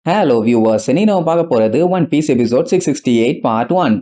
Hello viewers, இன்னைக்கு நம்ம பார்க்க போறது one piece episode 668 part 1.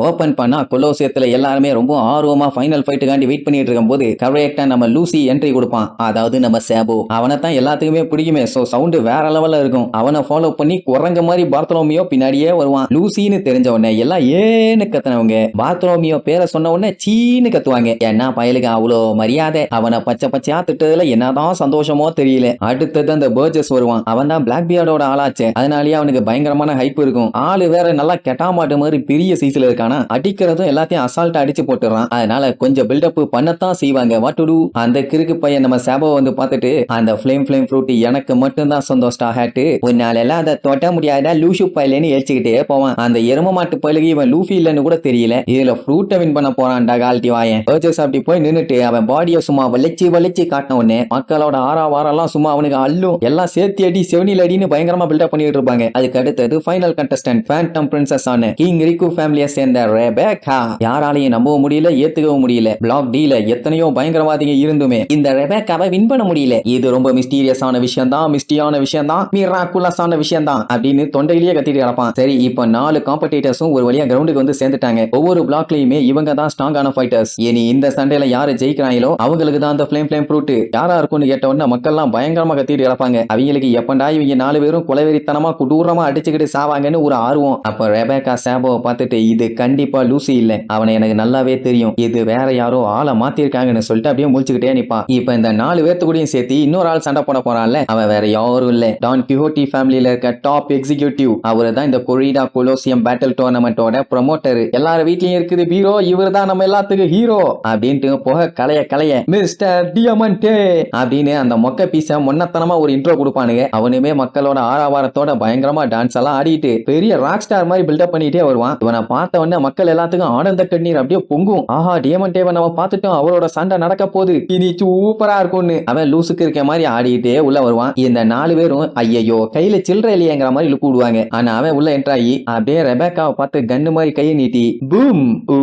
Open பண்ணா கொலோசியத்துல எல்லாருமே ரொம்ப ஆர்வமா ஃபைனல் ஃபைட்டுக்காண்டி வெயிட் பண்ணிட்டு இருக்கும்போது கரெக்டா நம்ம லூசி என்ட்ரி கொடுப்பான். அதாவது நம்ம சேபோ அவனை தான் எல்லாத்துக்குமே பிடிக்குமே. சோ சவுண்ட் வேற லெவல்ல இருக்கும். அவனை ஃபாலோ பண்ணி குரங்க மாதிரி பார்த்தலோமியோ பின்னாடியே வருவான். லூசின்னு தெரிஞ்ச உடனே எல்லாம் ஏன்னு கத்துனவங்க பார்த்தலோமியோ பேரை சொன்ன உடனே சீன்னு கத்துவாங்க. என்ன பயலுக்கு அவ்வளோ மரியாதை. அவனை பச்சை பச்சையா திட்டதுல என்னதான் சந்தோஷமோ தெரியல. அடுத்தது அந்த பர்ஜஸ் வருவான். அவன் தான் பிளாக் பியர்டோட ஆளாச்சு. அதனாலேயே அவனுக்கு பயங்கரமான ஹைப் இருக்கும். ஆளு வேற நல்லா கெட்டாமாட்டு மாதிரி பெரிய சைஸ்ல இருக்கான். அடிக்கிறதும் எல்லாத்தையும் அசால்ட்டா அடிச்சு போட்டுறான். அதனால கொஞ்சம் பில்டப் பண்ணத்தான் செய்வாங்க. What to to. அந்த கிறுக்கு பையன் நம்ம சேபோ வந்து பார்த்துட்டு அந்த ஃப்ளேம் ஃப்ரூட் எனக்கு மட்டும்தான் சொந்தம் ஸ்டார் ஹேட். உன்னால எல்லாம் அதை தொட்ட முடியாத லூசு பையலேன்னு ஏச்சுக்கிட்டே போவான். அந்த எரும மாட்டு பயிலுக்கு இவன் லூஃபி இல்லன்னு கூட தெரியல. இதுல ஃப்ரூட்டை வின் பண்ண போறான்டா கால்ட்டி வாயன். பர்ச்சேஸ் அப்படி போய் நின்னுட்டு அவன் பாடியை சும்மா வலிச்சு காட்டின உடனே மக்களோட ஆறாவாரெல்லாம் சும்மா அவனுக்கு அள்ளும். எல்லாம் சேர்த்தி அடி செவனில் அடின்னு பயங்கரமா பில்டப் பண்ணிட்டு இருப்பாங்க. அதுக்கு அடுத்தது ஃபைனல் கண்டஸ்டன்ட் ஃபேண்டம் பிரின்சஸ் ஆன கிங் ரிக்கு ஃபேமிலியை சேர்ந்த ரெபேக்கா. யாராலையும் நம்பவும் முடியல, ஏத்துக்கவும் முடியல. பிளாக் டீல எத்தனையோ பயங்கரவாதிங்க இருந்துமே இந்த ரெபேக்காவை வின் பண்ண முடியல. இது ரொம்ப மிஸ்டீரியஸான விஷயம் தான், மிஸ்டியான விஷயம் தான், மிராக்குலஸான விஷயம் தான் அப்படின்னு தொண்டையிலேயே கத்திட்டு கிடப்பான். சரி, இப்போ 4 காம்படிட்டர்ஸும் ஒரு வழியா கிரவுண்டுக்கு வந்து சேர்ந்துட்டாங்க. ஒவ்வொரு பிளாக்லயுமே இவங்க தான் ஸ்ட்ராங்கான ஃபைட்டர்ஸ். இனி இந்த சண்டையில யாரு ஜெயிக்கிறாங்களோ அவங்களுக்கு தான் அந்த ஃப்ளேம் ஃப்ரூட். யாரா இருக்கும்னு கேட்ட உடனே மக்கள்லாம் பயங்கரமா கத்திட்டு கிடப்பாங்க. அவங்களுக்கு எப்பண்டா இவங்க 4 பேரும் கொலைவெறித்தனமா குடூரமா அடிச்சுக்கிட்டு சாவாங்கன்னு ஒரு ஆர்வம். அப்ப ரெபேக்கா சேபோவை பார்த்துட்டு இது கண்டிப்பா லூசி இல்ல, அவனை எனக்கு நல்லாவே தெரியும், இது வேற யாரோ ஆளை மாத்திருக்காங்கன்னு சொல்லிட்டு அப்படியே முழிச்சுக்கிட்டே நிப்பான். இப்ப இந்த 4 பேர்த்து கூடயும் சேர்த்து இன்னொரு ஆள் சண்டை போட போறான்ல, அவன் வேற யாரும் இல்ல, டான் கிஹோட்டி ஃபேமிலியில இருக்க டாப் எக்ஸிகியூட்டிவ். அவரு தான் இந்த கொரிடா கொலோசியம் பேட்டில் டோர்னமெண்டோட ப்ரமோட்டர். எல்லாரும் வீட்லயும் இருக்குது ஹீரோ, இவர் தான் நம்ம எல்லாத்துக்கும் ஹீரோ அப்படின்ட்டு போக கலைய மிஸ்டர் டியமண்டே அப்படின்னு அந்த மொக்க பீஸ மொன்னத்தனமா ஒரு இன்ட்ரோ கொடுப்பானுங்க. அவனுமே மக்களோட ஆரவாரத்தோட பயங்கரமா டான்ஸ் எல்லாம் ஆடிட்டு பெரிய ராக் ஸ்டார் மாதிரி பில்டப் பண்ணிட்டே வருவான். இவனை பார்த்த உடனே மக்கள் எல்லாத்துக்கும் ஆனந்த கண்ணீர் அப்படியே பொங்கும். ஆஹா, டியமண்டேவை நம்ம பார்த்துட்டோம், அவரோட சண்டை நடக்க போகுது, இனி சூப்பரா இருக்கும்னு அவன் லூசுக்கு இருக்க மாதிரி ஆடிட்டே உள்ள வருவான். இந்த 4 பேரும் ஐயோ கையில சில்லற இல்லையங்கிற மாதிரி லுக்கு விடுவாங்க. ஆனா அவன் உள்ள என்ட்ராயி அப்படியே ரெபேக்காவை பார்த்து கன்னு மாதிரி கையை நீட்டி பூம் ஊ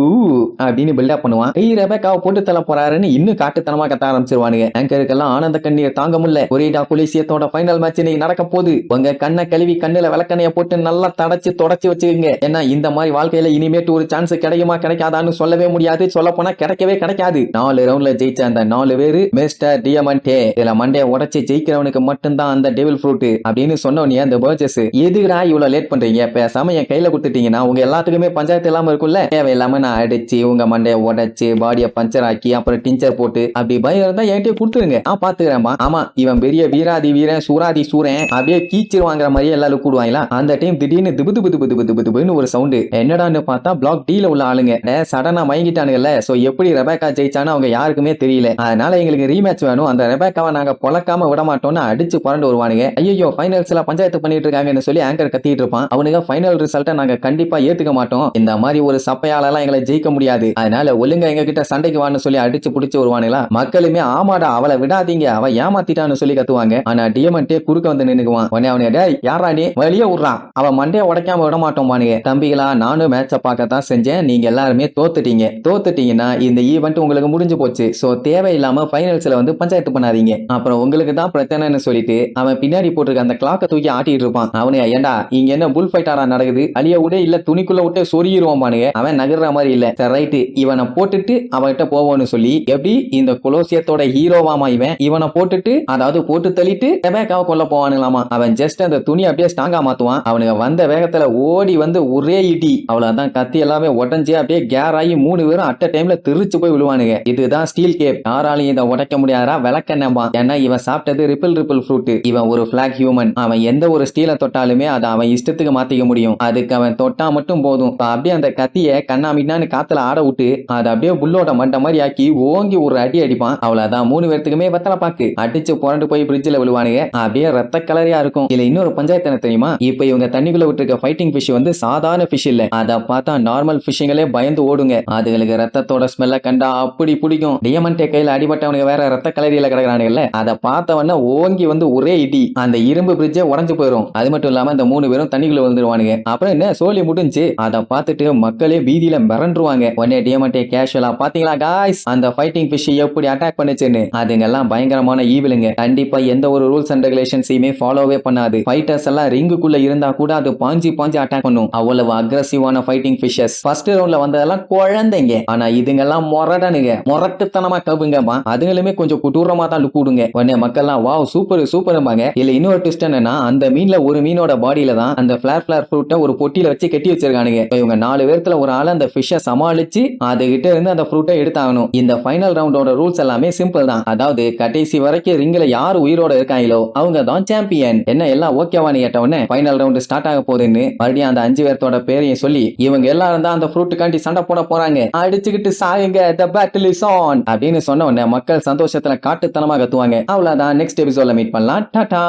அப்படின்னு பில்டப் பண்ணுவான். ரெபேக்காவை போட்டு தள்ள போறாருன்னு இன்னும் காட்டுத்தனமா கத்த ஆரம்பிச்சிருவானுங்க. ஆங்கருக்கெல்லாம் ஆனந்த கண்ணீர் தாங்க முடியல. கொரிடா கொலிசியத்தோட ஃபைனல் மேட்ச் இன்னைக்கு நடக்க போகுது. உங்க கண்ணை கழுவி கண்ணுல விளக்கணைய போட்டு நல்லா தொடச்சி வச்சுக்கோங்க. ஏன்னா இந்த மாதிரி வாழ்க்கையில இனிமேட்டு ஒரு சான்ஸ் கிடைக்குமா கிடைக்காதான்னு சொல்லவே முடியாது. சொல்ல போனா கிடைக்கவே கிடைக்காது. 4 ரவுண்ட்ல ஜெயிச்ச அந்த 4 பேரு மிஸ்டர் டியமண்டே. இதுல மண்டைய உடைச்சு ஜெயிக்கிறவனுக்கு மட்டும்தான் அந்த டெவில் ஃப்ரூட் அப்படின்னு சொன்னோனே அந்த பர்ச்சஸ் எதுடா இவ்வளவு லேட் பண்றீங்க, பேசாம என் கையில கொடுத்துட்டீங்கன்னா உங்க எல்லாத்துக்குமே பஞ்சாயத்து இல்லாம இருக்குல்ல, தேவையில்லாம நான் அடிச்சு உங்க மண்டைய உடைச்சு பாடிய பஞ்சர் ஆக்கி அப்புறம் டிஞ்சர் போட்டு அப்படி பயம் இருந்தா என்கிட்ட கொடுத்துருங்க, நான் பாத்துக்கிறேன். ஆமா, இவன் பெரிய வீராதி வீரன் சூராதி சூரன் அப்படியே கீச்சிருவாங்கிற மாதிரியே எல்லாரும் கூடுவாங்களா. அந்த டைம் திடீர்னு திபுன்னு ஒரு சவுண்டு. என்னடான்னு பார்த்தா பிளாக் டீல உள்ள ஆளுங்க சடனா மயங்கிட்டானுங்கல்ல. சோ எப்படி ரெபேக்கா ஜெயிச்சானு அவங்க யாருக்குமே தெரியல. அதனால எங்களுக்கு ரீமேட்ச் வேணும், அந்த ரெபேக்காவை நாங்க பொழக்காம விட மாட்டோம்னு அடிச்சு புரண்டு வருவானுங்க. ஐயோ ஃபைனல்ஸ்ல பஞ்சாயத்து பண்ணிட்டு இருக்காங்கன்னு சொல்லி ஆங்கர் கத்திட்டு இருப்பான். அவனுங்க ஃபைனல் ரிசல்ட்டை நாங்க கண்டிப்பா ஏத்துக்க மாட்டோம், இந்த மாதிரி ஒரு சப்பையாலெல்லாம் எங்களை ஜெயிக்க முடியாது, அதனால ஒழுங்கா எங்க கிட்ட சண்டைக்கு வான்னு சொல்லி அடிச்சு புடிச்சு வருவானுங்களா. மக்களுமே ஆமாடா அவளை விடாதீங்க, அவ ஏமாத்திட்டான்னு சொல்லி கத்துவாங்க. ஆனா டியமண்டே குறுக்க வந்து நின்னுக்குவான். உடனே அவனே டேய் யாரா நீ, வெளியே விடுறான், அவன் மண்டைய உடைக்காம விட மாட்டோம் பானுங்க. தம்பிகளா, நானும் மேட்சை பார்க்கத்தான் செஞ்சேன், நீங்க எல்லாருமே தோத்துட்டீங்கன்னா இந்த ஈவென்ட் உங்களுக்கு முடிஞ்சு போச்சு. சோ தேவையில்லாம ஃபைனல்ஸ்ல வந்து பஞ்சாயத்து பண்ணாதீங்க, அப்புறம் உங்களுக்கு தான் பிரச்சனைன்னு சொல்லிட்டு அவன் பின்னாடி போட்டுருக்க அந்த கிளாக்க தூக்கி ஆட்டிட்டு இருப்பான். அவனே ஏண்டா இங்க என்ன புல் ஃபைட்டாரா நடக்குது, அழிய விட இல்ல துணிக்குள்ள விட்டு சொருகிடுவான் பானுங்க. அவன் நகர்ற மாதிரி இல்ல. சரி ரைட்டு, இவனை போட்டுட்டு அவன்கிட்ட போவோன்னு சொல்லி எப்படி இந்த கொலோசியத்தோட ஹீரோவாமா இவனை போட்டுட்டு அதாவது போட்டு தள்ளிட்டு ரெபேக்காவை கொல்ல போவானுங்களாமா. அவன் ஜஸ்ட் அந்த துணி அப்படியே ஸ்ட்ராங்கா மாத்துவான். அவனுக்கு வந்த வேகத்துல ஓடி வந்து ஒரே இடி, அவ்வளவுதான் கத்தி எல்லாமே உடஞ்சி அப்படியே கேர் ஆகி 3 பேரும் அட்ட டைம்ல திருச்சு போய் விழுவானுங்க. இதுதான் ஸ்டீல் கேப், யாராலையும் இதை உடைக்க முடியாதா விளக்கெண்ணா. ஏன்னா இவன் சாப்பிட்டது ரிப்பிள் ஃப்ரூட். இவன் ஒரு பிளாக் ஹியூமன், அவன் எந்த ஒரு ஸ்டீலை தொட்டாலுமே அதை அவன் இஷ்டத்துக்கு மாத்திக்க முடியும். அதுக்கு அவன் தொட்டா மட்டும் போதும். அப்படியே அந்த கத்திய கண்ணாமின்னான்னு காத்துல ஆட விட்டு அதை அப்படியே புல்லோட மண்ட மாதிரி ஆக்கி ஓங்கி ஒரு அடி அடிப்பான். அவ்வளவுதான் 3 பேர்த்துக்குமே வெத்தலை பாக்கு அடிச்சு புரண்டு போய் பிரிட்ஜில் விழுவானுங்க. அப்படியே ரத்த கலரியா இருக்கும். இதுல இன்னொரு பஞ்சாயத்து என்ன தெரியுமா, இப்ப இவங்க தண்ணிக்குள்ள விட்டுருக்க ஃபைட்டிங் ஃபிஷ் வந்து சாதாரண ஃபிஷ் இல்ல, அதை பார்த்தா எல்லாம் நார்மல் ஃபிஷிங்களே பயந்து ஓடுங்க. அதுகளுக்கு ரத்தத்தோட ஸ்மெல்ல கண்டா அப்படி பிடிக்கும். டியமண்டே கையில அடிபட்டவனுக்கு வேற ரத்த கலரியில கிடக்குறானுங்கல்ல, அதை பார்த்தவன ஓங்கி வந்து ஒரே இடி, அந்த இரும்பு பிரிட்ஜே உடஞ்சு போயிடும். அது மட்டும் இல்லாம இந்த 3 பேரும் தண்ணிக்குள்ள விழுந்துருவானுங்க. அப்புறம் என்ன சோலி முடிஞ்சு. அதை பார்த்துட்டு மக்களே பீதியில மிரண்டுருவாங்க. உடனே டியமண்டே கேஷுவலா, பாத்தீங்களா காய்ஸ் அந்த ஃபைட்டிங் ஃபிஷ் எப்படி அட்டாக் பண்ணுச்சுன்னு. அதுங்கெல்லாம் பயங்கரமான ஈவிலுங்க. கண்டிப்பா எந்த ஒரு ரூல்ஸ் அண்ட் ரெகுலேஷன்ஸையுமே ஃபாலோவே பண்ணாது. ஃபைட்டர்ஸ் எல்லாம் ரிங்குக்குள்ள இருந்தா கூட அது பாஞ்சி அட்டாக் பண்ணும். அவ்வளவு அக்ரெசிவான ஃபைட்டிங் ஃபிஷஸ். ஃபர்ஸ்ட் ரவுண்ட்ல வந்ததெல்லாம் குழந்தைங்க, ஆனா இதுங்கெல்லாம் மொரடனுங்க, மொரட்டுத்தனமா கவுங்கம்மா. அதுங்களுமே கொஞ்சம் குட்டூரமா தான் லுக் விடுங்க. உடனே மக்கள்லாம் வாவ் சூப்பர் சூப்பர்பாங்க. இல்ல இன்னொரு ட்விஸ்ட் என்னன்னா, அந்த மீன்ல ஒரு மீனோட பாடியில தான் அந்த ஃபிளார் ஃப்ரூட்டை ஒரு பொட்டியில வச்சு கட்டி வச்சிருக்கானுங்க. இவங்க 4 பேர்த்துல ஒரு ஆள் அந்த ஃபிஷ்ஷை சமாளிச்சு அதுகிட்ட இருந்து அந்த ஃப்ரூட்டை எடுத்தாகணும். இந்த ஃபைனல் ரவுண்டோட ரூல்ஸ் எல்லாமே சிம்பிள் தான். அதாவது கடைசி வரைக்கும் ரிங்ல யார் உயிரோட இருக்காங்களோ அவங்க தான் சாம்பியன். என்ன எல்லாம் ஓகேவானு கேட்ட உடனே ஃபைனல் ரவுண்ட் ஸ்டார்ட் ஆக போகுதுன்னு மறுபடியும் அந்த 5 பேர்த்தோட பேரையும் சொல்லி இவங்க எல்லாரும் தான் அந்த ஃப்ரூட்டுக்காண்டி சண்டை போட போறாங்க. அடிச்சுக்கிட்டு சாயுங்க, the battle is on அப்படின்னு சொன்ன உடனே மக்கள் சந்தோஷத்துல காட்டுத்தனமா கத்துவாங்க. அவ்வளவுதான். நெக்ஸ்ட் எபிசோட்ல மீட் பண்ணலாம். டாடா.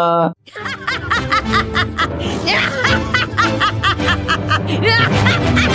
Yeah!